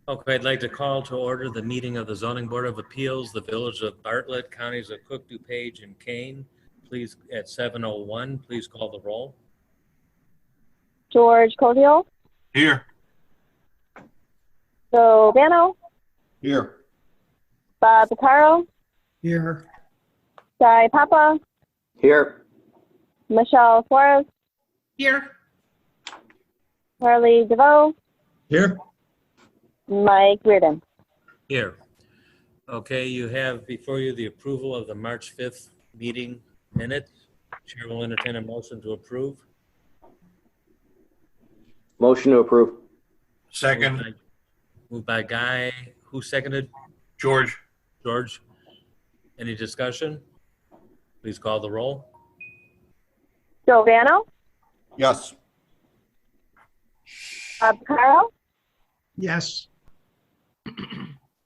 Okay, I'd like to call to order the meeting of the Zoning Board of Appeals, the Village of Bartlett, Counties of Cook, DuPage, and Kane. Please, at 7:01, please call the roll. George Codiel, Here. Joe Bano, Here. Bob Picaro, Here. Guy Papa, Here. Michelle Suarez, Here. Harley DeVoe, Here. Mike Reardon. Here. Okay, you have before you the approval of the March 5th meeting minutes. Chair will entertain a motion to approve. Motion to approve. Second. Moved by Guy. Who seconded? George. George. Any discussion? Please call the roll. Joe Bano, Yes. Bob Picaro, Yes.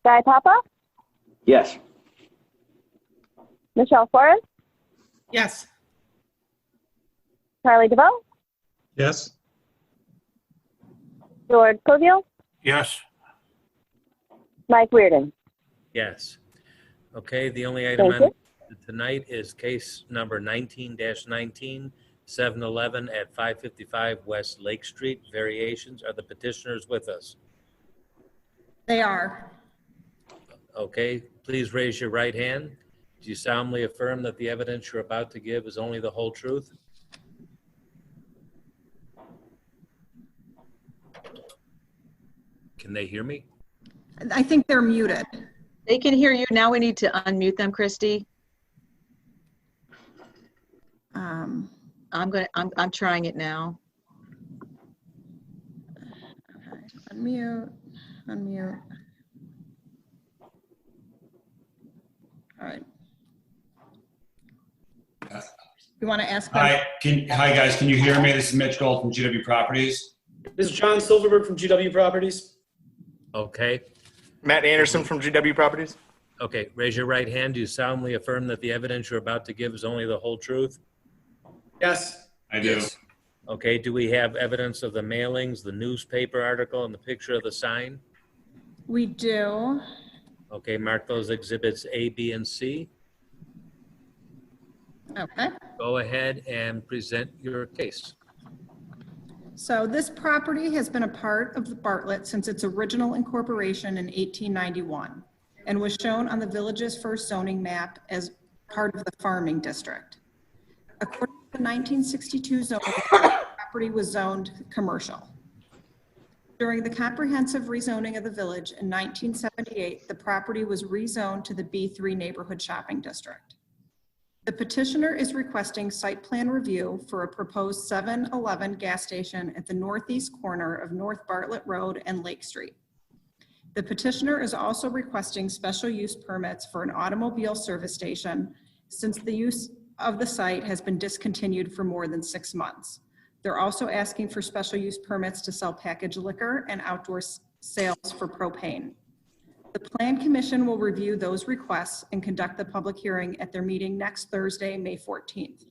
Guy Papa, Yes. Michelle Suarez, Yes. Harley DeVoe, Yes. George Codiel, Yes. Mike Reardon. Yes. Okay, the only item Thank on tonight is case number 19-19, 7-11 at 555 West Lake Street. Variations. Are the petitioners with us? They are. Okay, please raise your right hand. Do you solemnly affirm that the evidence you're about to give is only the whole truth? Can they hear me? I think they're muted. They can hear you. Now we need to unmute them, Christy. I'm trying it now. Okay. Unmute. All right. You want to ask them? Hi guys, can you hear me? This is Mitch Gold from GW Properties. This is John Silverberg from GW Properties. Okay. Matt Anderson from GW Properties. Okay, raise your right hand. Do you solemnly affirm that the evidence you're about to give is only the whole truth? Yes. I do. Okay, do we have evidence of the mailings, the newspaper article, and the picture of the sign? We do. Okay, mark those exhibits A, B, and C. Okay. Go ahead and present your case. So this property has been a part of the Bartlett since its original incorporation in 1891 and was shown on the village's first zoning map as part of the farming district. According to the 1962 zoning, the property was zoned commercial. During the comprehensive rezoning of the village in 1978, the property was rezoned to the B3 neighborhood shopping district. The petitioner is requesting site plan review for a proposed 7-Eleven gas station at the northeast corner of North Bartlett Road and Lake Street. The petitioner is also requesting special use permits for an automobile service station since the use of the site has been discontinued for more than 6 months. They're also asking for special use permits to sell packaged liquor and outdoor sales for propane. The Plan Commission will review those requests and conduct the public hearing at their meeting next Thursday, May 14th.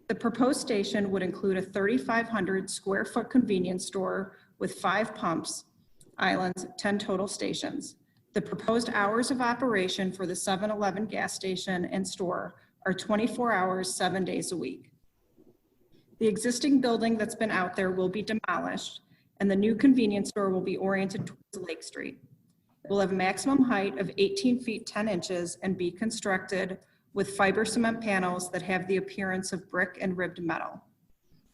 The proposed station would include a 3,500 square foot convenience store with 5 pumps, islands, 10 total stations. The proposed hours of operation for the 7-Eleven gas station and store are 24 hours, 7 days a week. The existing building that's been out there will be demolished and the new convenience store will be oriented towards Lake Street. It will have a maximum height of 18 feet 10 inches and be constructed with fiber cement panels that have the appearance of brick and ribbed metal.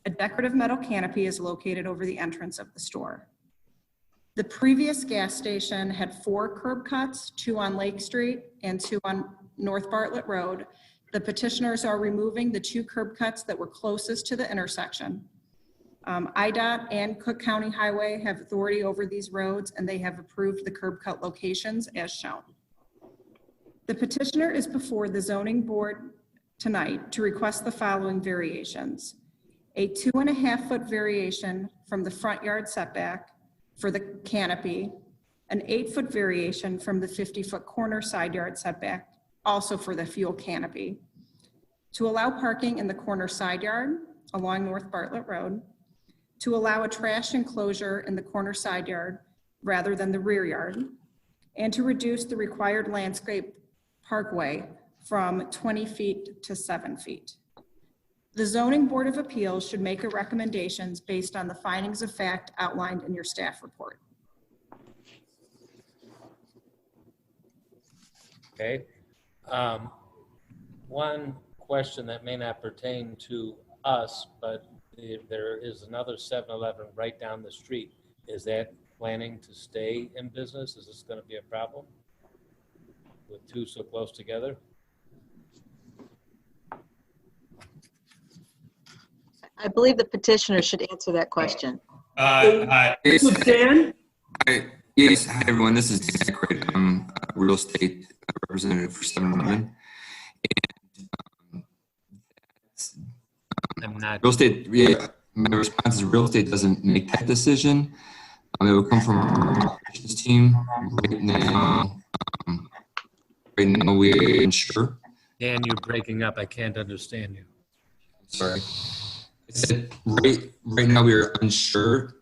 A decorative metal canopy is located over the entrance of the store. The previous gas station had 4 curb cuts, 2 on Lake Street and 2 on North Bartlett Road. The petitioners are removing the 2 curb cuts that were closest to the intersection. IDOT and Cook County Highway have authority over these roads and they have approved the curb cut locations as shown. The petitioner is before the zoning board tonight to request the following variations. A 2.5 foot variation from the front yard setback for the canopy, an 8 foot variation from the 50 foot corner side yard setback, also for the fuel canopy, to allow parking in the corner side yard along North Bartlett Road, to allow a trash enclosure in the corner side yard rather than the rear yard, and to reduce the required landscape parkway from 20 feet to 7 feet. The Zoning Board of Appeals should make recommendations based on the findings of fact outlined in your staff report. Okay. One question that may not pertain to us, but there is another 7-Eleven right down the street. Is that planning to stay in business? Is this going to be a problem with two so close together? I believe the petitioner should answer that question. This is Dan. Yes, hi everyone. This is Dan Aykroyd. I'm a real estate representative for 7-Eleven. I'm not. Real estate, yeah, my response is real estate doesn't make that decision. It will come from our operations team. Right now we ensure. Dan, you're breaking up. I can't understand you. Sorry. I said right now we are unsure,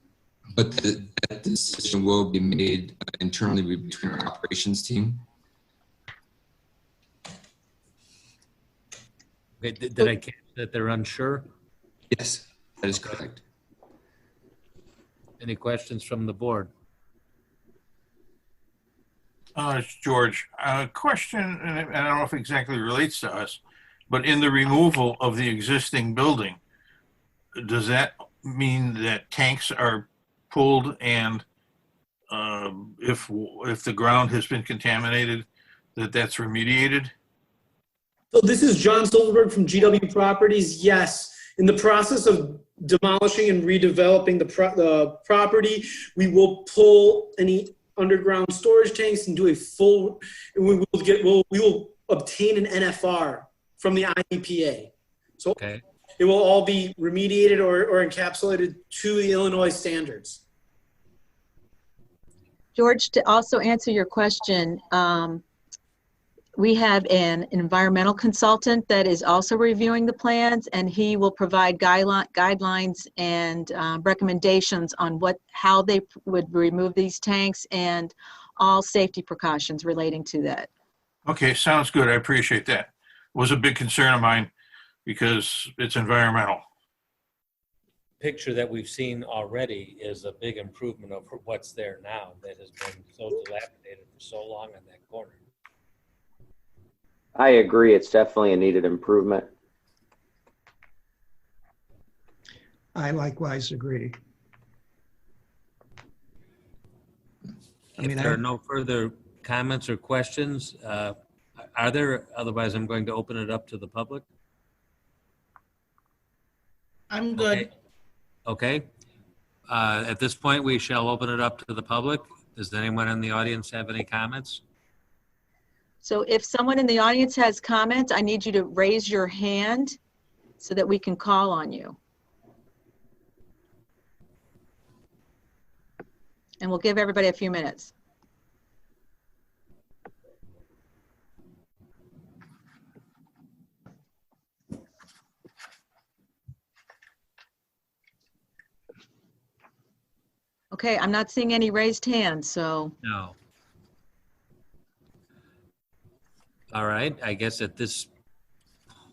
but that decision will be made internally between our operations team. Okay, did I catch that they're unsure? Yes, that is correct. Any questions from the board? It's George. Question, and I don't know if it exactly relates to us, but in the removal of the existing building, does that mean that tanks are pulled and if the ground has been contaminated, that's remediated? So this is John Silverberg from GW Properties. Yes, in the process of demolishing and redeveloping the property, we will pull any underground storage tanks and do a full. We will obtain an NFR from the IEPA. So Okay. it will all be remediated or encapsulated to the Illinois standards. George, to also answer your question, we have an environmental consultant that is also reviewing the plans, and he will provide guidelines and recommendations on how they would remove these tanks and all safety precautions relating to that. Okay, sounds good. I appreciate that. It was a big concern of mine because it's environmental. Picture that we've seen already is a big improvement over what's there now that has been so dilapidated for so long on that corner. I agree. It's definitely a needed improvement. I likewise agree. If there are no further comments or questions, are there? Otherwise, I'm going to open it up to the public. I'm good. Okay. At this point, we shall open it up to the public. Does anyone in the audience have any comments? So if someone in the audience has comments, I need you to raise your hand so that we can call on you. And we'll give everybody a few minutes. Okay, I'm not seeing any raised hands, so. No. All right. I guess at this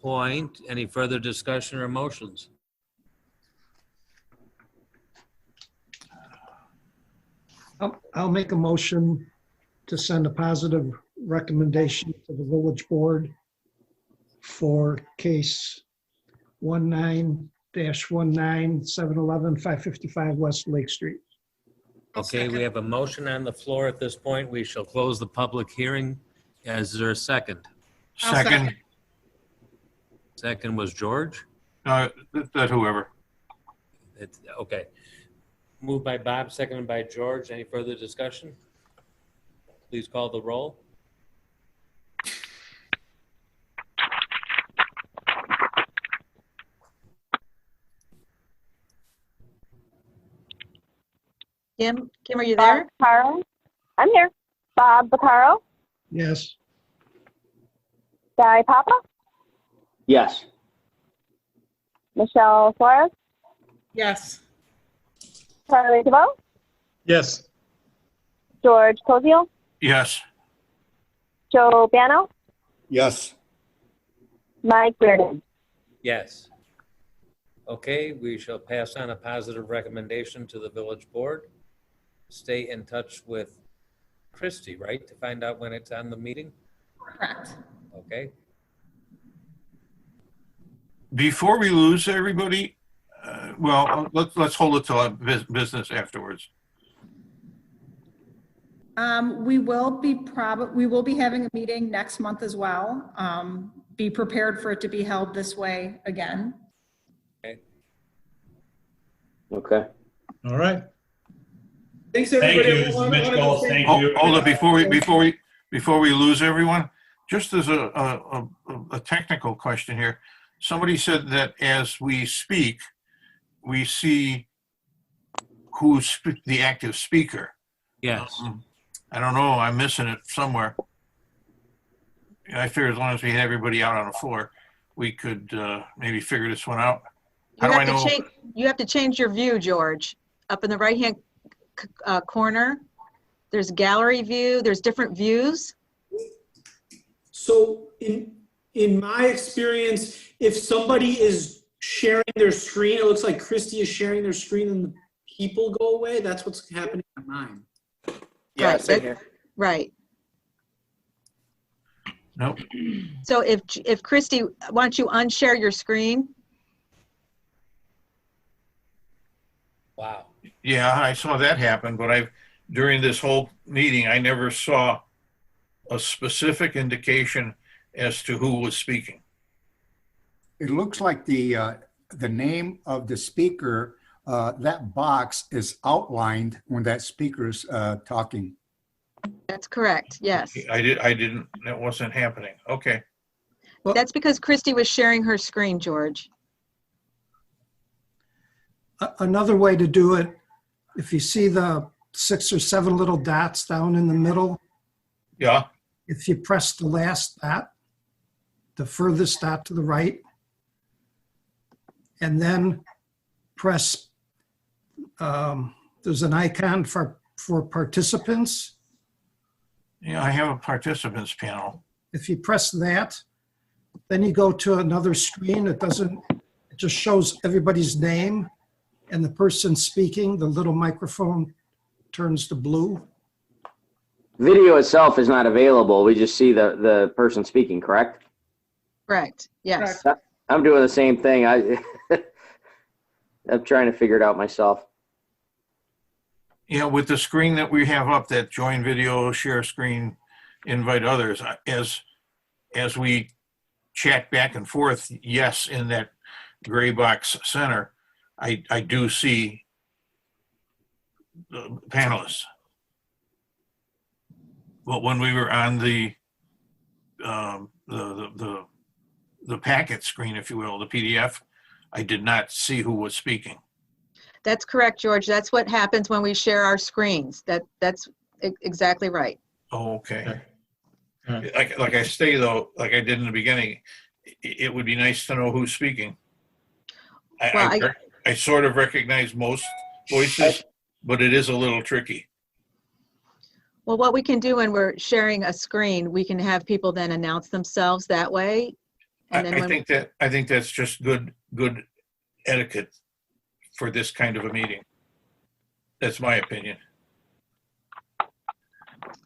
point, any further discussion or motions? I'll make a motion to send a positive recommendation to the village board for case 19-19 711 555 West Lake Street. Okay, we have a motion on the floor at this point. We shall close the public hearing. Is there a second? Second. Second was George? That whoever. Okay. Moved by Bob, seconded by George. Any further discussion? Please call the roll. Kim, are you there? Bob Vaccaro? I'm here. Bob Vaccaro? Yes. Guy Papa? Yes. Michelle Flores? Yes. Charlie DeVoe? Yes. George Cosio, Yes. Joe Bano, Yes. Mike Reardon. Yes. Okay, we shall pass on a positive recommendation to the village board. Stay in touch with Christie, right, to find out when it's on the meeting? Correct. Okay, Before we lose everybody, well, let's hold it till business afterwards. We will be having a meeting next month as well. Be prepared for it to be held this way again. Okay. All right. Thanks, Thank everybody. you. This is Mitch Gold. Thank you. Hold it before we lose everyone. Just as a technical question here, somebody said that as we speak, we see who's the active speaker. yes. I don't know. I'm missing it somewhere. I figure as long as we had everybody out on the floor, we could maybe figure this one out. How do I know? You have to change your view, George. Up in the right-hand corner, there's gallery view, there's different views. So in my experience, if somebody is sharing their screen, it looks like Christie is sharing their screen and the people go away. That's what's happening on mine. Yeah, Right, same here. Right. Nope. So if Christie, why don't you unshare your screen? Wow. Yeah, I saw that happen, but during this whole meeting, I never saw a specific indication as to who was speaking. It looks like the name of the speaker, that box is outlined when that speaker's talking. That's correct, yes. That wasn't happening. Okay. That's because Christie was sharing her screen, George. Another way to do it, if you see the 6 or 7 little dots down in the middle, Yeah. if you press the last dot, the furthest dot to the right, and then press, there's an icon for participants. Yeah, I have a participants panel. If you press that, then you go to another screen. It just shows everybody's name and the person speaking. The little microphone turns to blue. Video itself is not available. We just see the person speaking, correct? Correct, yes. I'm doing the same thing. I'm trying to figure it out myself. Yeah, with the screen that we have up, that join video, share screen, invite others, as we chat back and forth, yes, in that gray box center, I do see the panelists. But when we were on the packet screen, if you will, the PDF, I did not see who was speaking. That's correct, George. That's what happens when we share our screens. That's exactly right. Oh, okay. Like I say though, like I did in the beginning, it would be nice to know who's speaking. I sort of recognize most voices, but it is a little tricky. Well, what we can do when we're sharing a screen, we can have people then announce themselves that way. And then I think that's just good etiquette for this kind of a meeting. That's my opinion.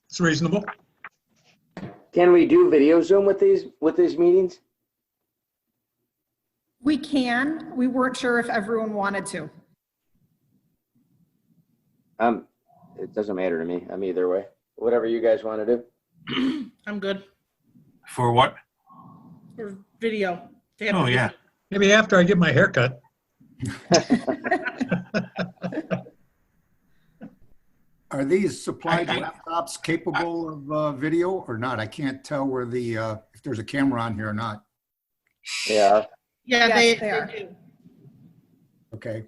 It's reasonable. Can we do video Zoom with these meetings? We can. We weren't sure if everyone wanted to. It doesn't matter to me. I'm either way. Whatever you guys want to do. I'm good For what? for video. Oh, yeah. Maybe after I get my haircut. Are these supplied laptops capable of video or not? I can't tell where if there's a camera on here or not. Yeah. Yeah, Yes, they are. do. Okay.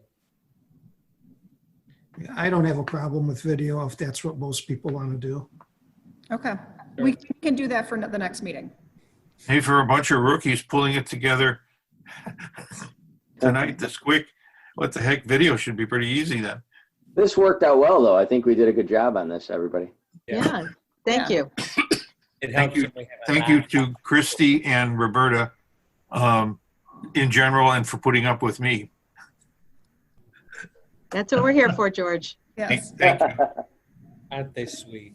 I don't have a problem with video if that's what most people want to do. Okay. We can do that for the next meeting. Hey, for a bunch of rookies pulling it together tonight this quick, what the heck, video should be pretty easy then. This worked out well, though. I think we did a good job on this, everybody. Yeah, thank you. It Thank helps you. if we have a Thank you map. to Christy and Roberta in general and for putting up with me. That's what we're here for, George. Yes. Thank you. Aren't they sweet?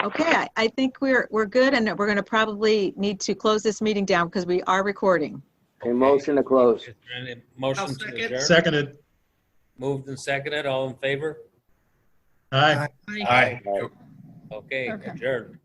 Okay, I think we're good, and we're going to probably need to close this meeting down because we are recording. A motion to close. Is there any motion I'll to second. adjourn? Seconded. Moved and seconded, all in favor? Aye. Aye. Okay, Okay. adjourned.